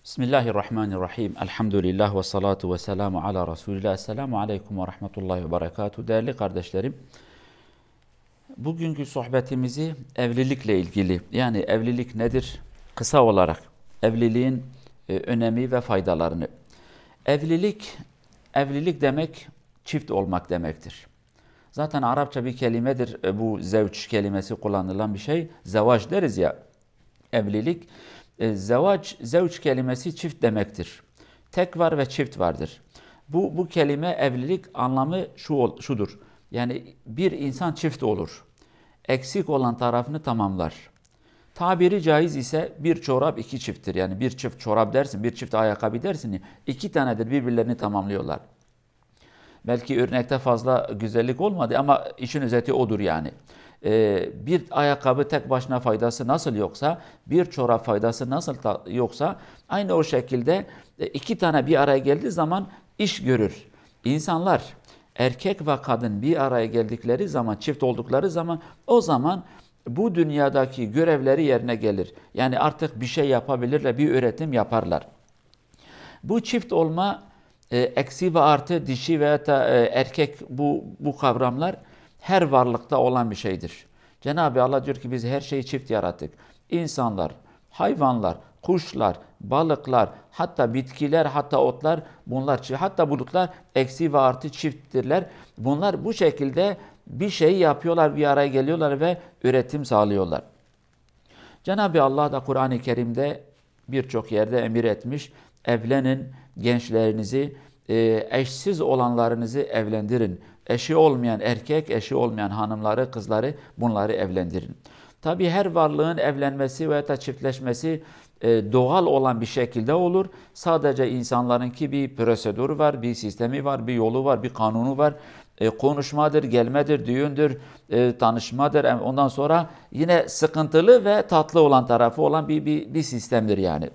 Bismillahirrahmanirrahim. Elhamdülillah ve salatu ve selamu ala Resulillah. Esselamu aleyküm ve rahmetullahi ve berekatuhu. Değerli kardeşlerim, bugünkü sohbetimizi evlilikle ilgili, yani evlilik nedir? Kısa olarak evliliğin önemi ve faydalarını. Evlilik demek çift olmak demektir. Zaten Arapça bir kelimedir. Bu zevç kelimesi kullanılan bir şey. Zevac deriz ya, evlilik. Zevç kelimesi çift demektir. Tek var ve çift vardır. Bu kelime evlilik anlamı şudur. Yani bir insan çift olur. Eksik olan tarafını tamamlar. Tabiri caiz ise bir çorap iki çifttir. Yani bir çift çorap dersin, bir çift ayakkabı dersin. İki tanedir, birbirlerini tamamlıyorlar. Belki örnekte fazla güzellik olmadı ama işin özeti odur yani. Bir ayakkabı tek başına faydası nasıl yoksa, bir çorap faydası nasıl yoksa, aynı o şekilde iki tane bir araya geldiği zaman iş görür. İnsanlar, erkek ve kadın bir araya geldikleri zaman, çift oldukları zaman, o zaman bu dünyadaki görevleri yerine gelir. Yani artık bir şey yapabilirler, bir üretim yaparlar. Bu çift olma, eksi ve artı, dişi veya da erkek, bu kavramlar her varlıkta olan bir şeydir. Cenab-ı Allah diyor ki biz her şeyi çift yarattık. İnsanlar, hayvanlar, kuşlar, balıklar, hatta bitkiler, hatta otlar, bunlar çift, hatta bulutlar eksi ve artı çifttirler. Bunlar bu şekilde bir şey yapıyorlar, bir araya geliyorlar ve üretim sağlıyorlar. Cenab-ı Allah da Kur'an-ı Kerim'de birçok yerde emir etmiş. Evlenin, gençlerinizi, eşsiz olanlarınızı evlendirin. Eşi olmayan erkek, eşi olmayan hanımları, kızları, bunları evlendirin. Tabi her varlığın evlenmesi veya da çiftleşmesi doğal olan bir şekilde olur. Sadece insanlarınki bir prosedürü var, bir sistemi var, bir yolu var, bir kanunu var. Konuşmadır, gelmedir, düğündür, tanışmadır. Ondan sonra yine sıkıntılı ve tatlı olan tarafı olan bir sistemdir yani.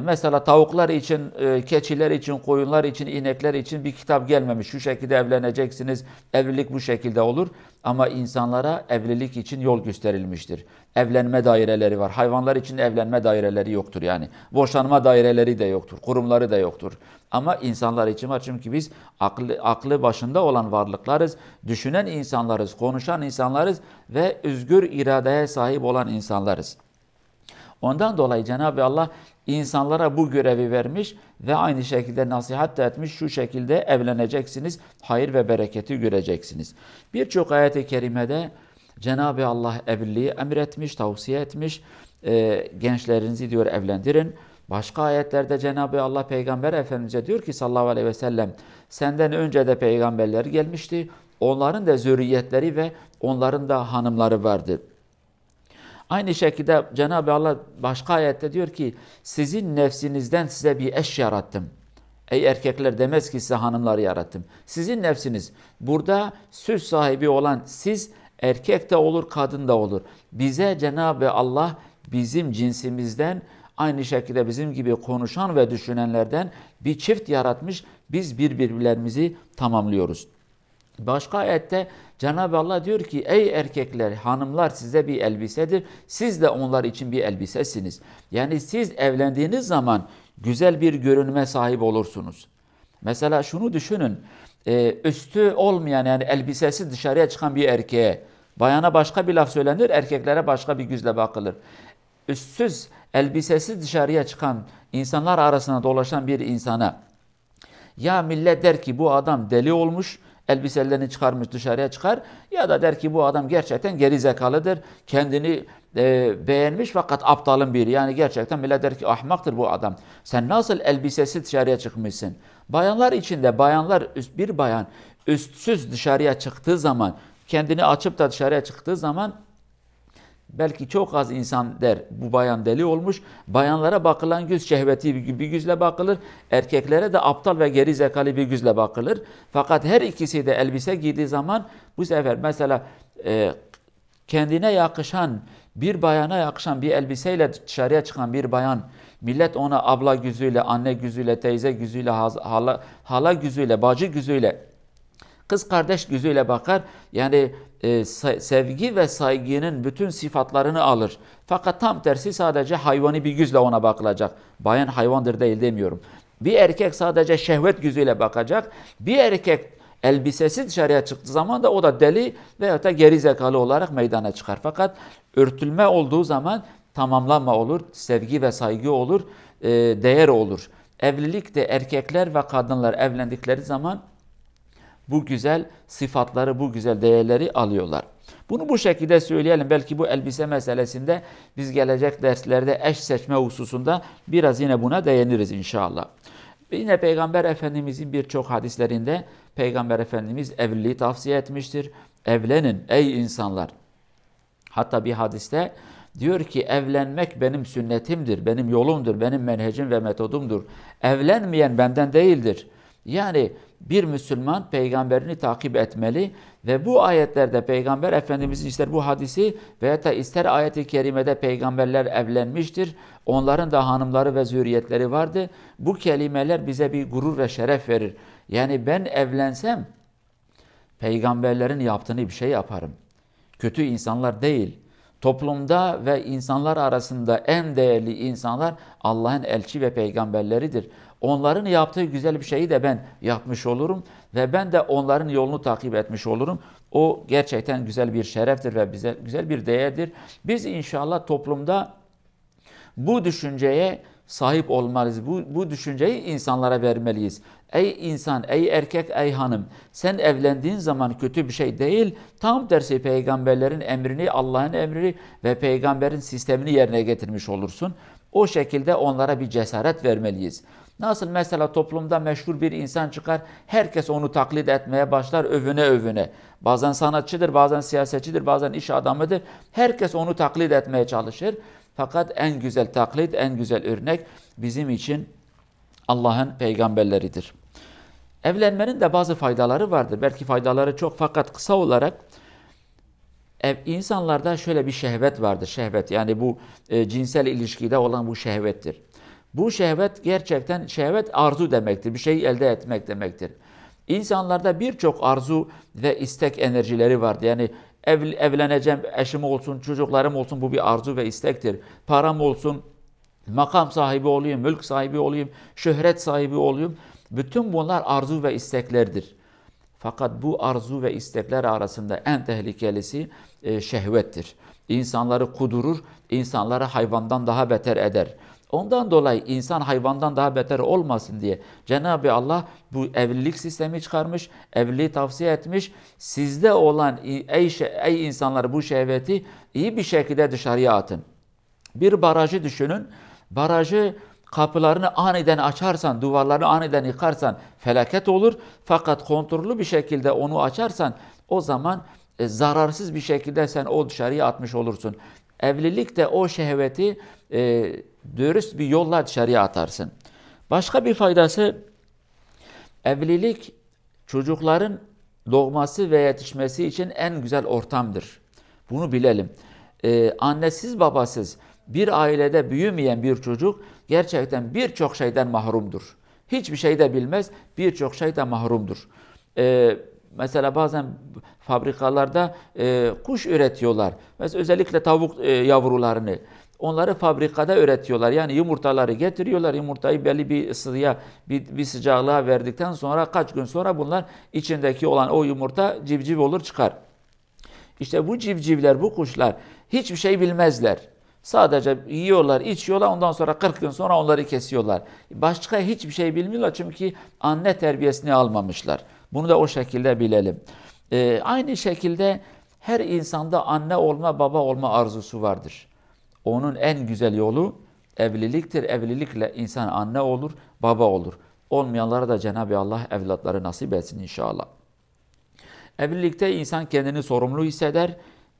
Mesela tavuklar için, keçiler için, koyunlar için, inekler için bir kitap gelmemiş. Şu şekilde evleneceksiniz, evlilik bu şekilde olur. Ama insanlara evlilik için yol gösterilmiştir. Evlenme daireleri var. Hayvanlar için evlenme daireleri yoktur yani. Boşanma daireleri de yoktur, kurumları da yoktur. Ama insanlar için var, çünkü biz aklı başında olan varlıklarız, düşünen insanlarız, konuşan insanlarız ve özgür iradeye sahip olan insanlarız. Ondan dolayı Cenab-ı Allah insanlara bu görevi vermiş ve aynı şekilde nasihat da etmiş. Şu şekilde evleneceksiniz, hayır ve bereketi göreceksiniz. Birçok ayet-i kerimede Cenab-ı Allah evliliği emretmiş, tavsiye etmiş. Gençlerinizi diyor evlendirin. Başka ayetlerde Cenab-ı Allah Peygamber Efendimiz'e diyor ki sallallahu aleyhi ve sellem, senden önce de peygamberler gelmişti. Onların da zürriyetleri ve onların da hanımları vardı. Aynı şekilde Cenab-ı Allah başka ayette diyor ki sizin nefsinizden size bir eş yarattım. Ey erkekler, demez ki size hanımları yarattım. Sizin nefsiniz. Burada söz sahibi olan siz, erkek de olur, kadın da olur. Bize Cenab-ı Allah bizim cinsimizden, aynı şekilde bizim gibi konuşan ve düşünenlerden bir çift yaratmış. Biz birbirlerimizi tamamlıyoruz. Başka ayette Cenab-ı Allah diyor ki ey erkekler, hanımlar size bir elbisedir. Siz de onlar için bir elbisesiniz. Yani siz evlendiğiniz zaman güzel bir görünüme sahip olursunuz. Mesela şunu düşünün. Üstü olmayan, yani elbisesi dışarıya çıkan bir erkeğe, bayana başka bir laf söylenir, erkeklere başka bir gözle bakılır. Üstsüz, elbisesi dışarıya çıkan, insanlar arasında dolaşan bir insana, ya millet der ki bu adam deli olmuş, elbiselerini çıkarmış dışarıya çıkar, ya da der ki bu adam gerçekten geri zekalıdır, kendini beğenmiş fakat aptalın biri. Yani gerçekten millet der ki ahmaktır bu adam. Sen nasıl elbisesi dışarıya çıkmışsın? Bayanlar içinde bir bayan üstsüz dışarıya çıktığı zaman, kendini açıp da dışarıya çıktığı zaman belki çok az insan der bu bayan deli olmuş. Bayanlara bakılan göz şehveti bir gözle bakılır. Erkeklere de aptal ve geri zekalı bir gözle bakılır. Fakat her ikisi de elbise giydiği zaman bu sefer mesela kendine yakışan, bir bayana yakışan bir elbiseyle dışarıya çıkan bir bayan, millet ona abla gözüyle, anne gözüyle, teyze gözüyle, hala gözüyle, bacı gözüyle Kız kardeş gözüyle bakar. Yani sevgi ve saygının bütün sıfatlarını alır. Fakat tam tersi sadece hayvani bir gözle ona bakılacak. Bayan hayvandır değil demiyorum. Bir erkek sadece şehvet gözüyle bakacak. Bir erkek elbisesi dışarıya çıktığı zaman da o da deli veyahut da geri zekalı olarak meydana çıkar. Fakat örtülme olduğu zaman tamamlanma olur, sevgi ve saygı olur, değer olur. Evlilikte erkekler ve kadınlar evlendikleri zaman bu güzel sıfatları, bu güzel değerleri alıyorlar. Bunu bu şekilde söyleyelim. Belki bu elbise meselesinde biz gelecek derslerde eş seçme hususunda biraz yine buna değiniriz inşallah. Yine Peygamber Efendimizin birçok hadislerinde Peygamber Efendimiz evliliği tavsiye etmiştir. Evlenin ey insanlar. Hatta bir hadiste diyor ki evlenmek benim sünnetimdir, benim yolumdur, benim menhecim ve metodumdur. Evlenmeyen benden değildir. Yani bir Müslüman peygamberini takip etmeli ve bu ayetlerde Peygamber Efendimizin ister bu hadisi veya da ister ayet-i kerimede peygamberler evlenmiştir. Onların da hanımları ve zürriyetleri vardı. Bu kelimeler bize bir gurur ve şeref verir. Yani ben evlensem peygamberlerin yaptığını bir şey yaparım. Kötü insanlar değil. Toplumda ve insanlar arasında en değerli insanlar Allah'ın elçi ve peygamberleridir. Onların yaptığı güzel bir şeyi de ben yapmış olurum ve ben de onların yolunu takip etmiş olurum. O gerçekten güzel bir şereftir ve bize güzel bir değerdir. Biz inşallah toplumda bu düşünceye sahip olmalıyız. Bu düşünceyi insanlara vermeliyiz. Ey insan, ey erkek, ey hanım, sen evlendiğin zaman kötü bir şey değil, tam tersi peygamberlerin emrini, Allah'ın emrini ve peygamberin sistemini yerine getirmiş olursun. O şekilde onlara bir cesaret vermeliyiz. Nasıl mesela toplumda meşhur bir insan çıkar, herkes onu taklit etmeye başlar övüne övüne. Bazen sanatçıdır, bazen siyasetçidir, bazen iş adamıdır. Herkes onu taklit etmeye çalışır. Fakat en güzel taklit, en güzel örnek bizim için Allah'ın peygamberleridir. Evlenmenin de bazı faydaları vardır. Belki faydaları çok fakat kısa olarak insanlarda şöyle bir şehvet vardır. Şehvet yani bu cinsel ilişkide olan bu şehvettir. Bu şehvet gerçekten şehvet arzu demektir. Bir şeyi elde etmek demektir. İnsanlarda birçok arzu ve istek enerjileri vardır. Yani evleneceğim, eşim olsun, çocuklarım olsun bu bir arzu ve istektir. Param olsun, makam sahibi olayım, mülk sahibi olayım, şöhret sahibi olayım. Bütün bunlar arzu ve isteklerdir. Fakat bu arzu ve istekler arasında en tehlikelisi şehvettir. İnsanları kudurur, insanları hayvandan daha beter eder. Ondan dolayı insan hayvandan daha beter olmasın diye Cenab-ı Allah bu evlilik sistemi çıkarmış, evliliği tavsiye etmiş. Sizde olan ey insanlar bu şehveti iyi bir şekilde dışarıya atın. Bir barajı düşünün. Barajı kapılarını aniden açarsan, duvarlarını aniden yıkarsan felaket olur. Fakat kontrollü bir şekilde onu açarsan o zaman zararsız bir şekilde sen o dışarıya atmış olursun. Evlilikte o şehveti dürüst bir yolla dışarıya atarsın. Başka bir faydası evlilik çocukların doğması ve yetişmesi için en güzel ortamdır. Bunu bilelim. Annesiz babasız bir ailede büyümeyen bir çocuk gerçekten birçok şeyden mahrumdur. Hiçbir şey de bilmez, birçok şeyden mahrumdur. Mesela bazen fabrikalarda kuş üretiyorlar. Mesela özellikle tavuk yavrularını. Onları fabrikada üretiyorlar. Yani yumurtaları getiriyorlar. Yumurtayı belli bir ısıya, bir sıcaklığa verdikten sonra kaç gün sonra bunlar içindeki olan o yumurta civciv olur çıkar. İşte bu civcivler, bu kuşlar hiçbir şey bilmezler. Sadece yiyorlar, içiyorlar. Ondan sonra 40 gün sonra onları kesiyorlar. Başka hiçbir şey bilmiyorlar çünkü anne terbiyesini almamışlar. Bunu da o şekilde bilelim. Aynı şekilde her insanda anne olma, baba olma arzusu vardır. Onun en güzel yolu evliliktir. Evlilikle insan anne olur, baba olur. Olmayanlara da Cenab-ı Allah evlatları nasip etsin inşallah. Evlilikte insan kendini sorumlu hisseder.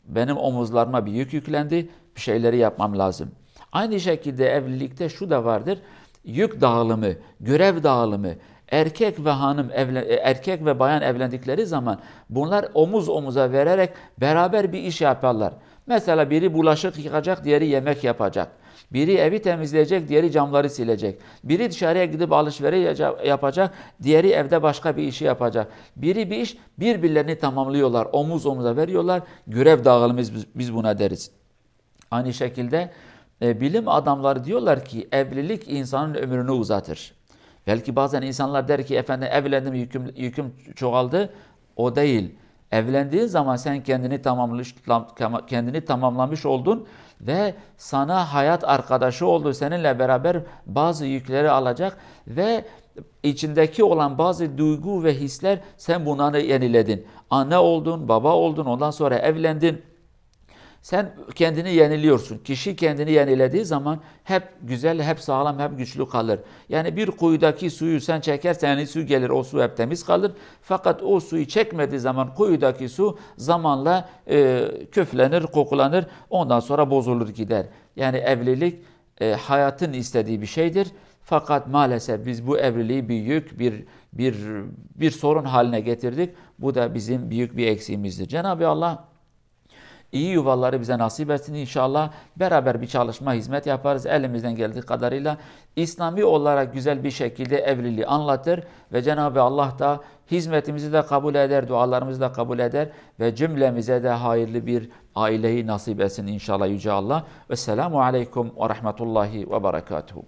Benim omuzlarıma bir yük yüklendi, bir şeyleri yapmam lazım. Aynı şekilde evlilikte şu da vardır. Yük dağılımı, görev dağılımı. Erkek ve bayan evlendikleri zaman bunlar omuz omuza vererek beraber bir iş yaparlar. Mesela biri bulaşık yıkacak, diğeri yemek yapacak. Biri evi temizleyecek, diğeri camları silecek. Biri dışarıya gidip alışveriş yapacak, diğeri evde başka bir işi yapacak. Biri bir iş, birbirlerini tamamlıyorlar, omuz omuza veriyorlar. Görev dağılımı biz buna deriz. Aynı şekilde bilim adamları diyorlar ki evlilik insanın ömrünü uzatır. Belki bazen insanlar der ki efendim evlendim yüküm çoğaldı. O değil. Evlendiğin zaman sen kendini tamamlamış oldun ve sana hayat arkadaşı oldu. Seninle beraber bazı yükleri alacak ve içindeki olan bazı duygu ve hisler sen bunları yeniledin. Anne oldun, baba oldun, ondan sonra evlendin. Sen kendini yeniliyorsun. Kişi kendini yenilediği zaman hep güzel, hep sağlam, hep güçlü kalır. Yani bir kuyudaki suyu sen çekersen yani su gelir, o su hep temiz kalır. Fakat o suyu çekmediği zaman kuyudaki su zamanla küflenir, kokulanır. Ondan sonra bozulur gider. Yani evlilik hayatın istediği bir şeydir. Fakat maalesef biz bu evliliği bir yük, bir sorun haline getirdik. Bu da bizim büyük bir eksiğimizdir. Cenab-ı Allah İyi yuvaları bize nasip etsin inşallah. Beraber bir çalışma, hizmet yaparız. Elimizden geldiği kadarıyla İslami olarak güzel bir şekilde evliliği anlatır. Ve Cenab-ı Allah da hizmetimizi de kabul eder, dualarımızı da kabul eder. Ve cümlemize de hayırlı bir aileyi nasip etsin inşallah Yüce Allah. Vesselamu Aleyküm ve Rahmetullahi ve Berekatuhu.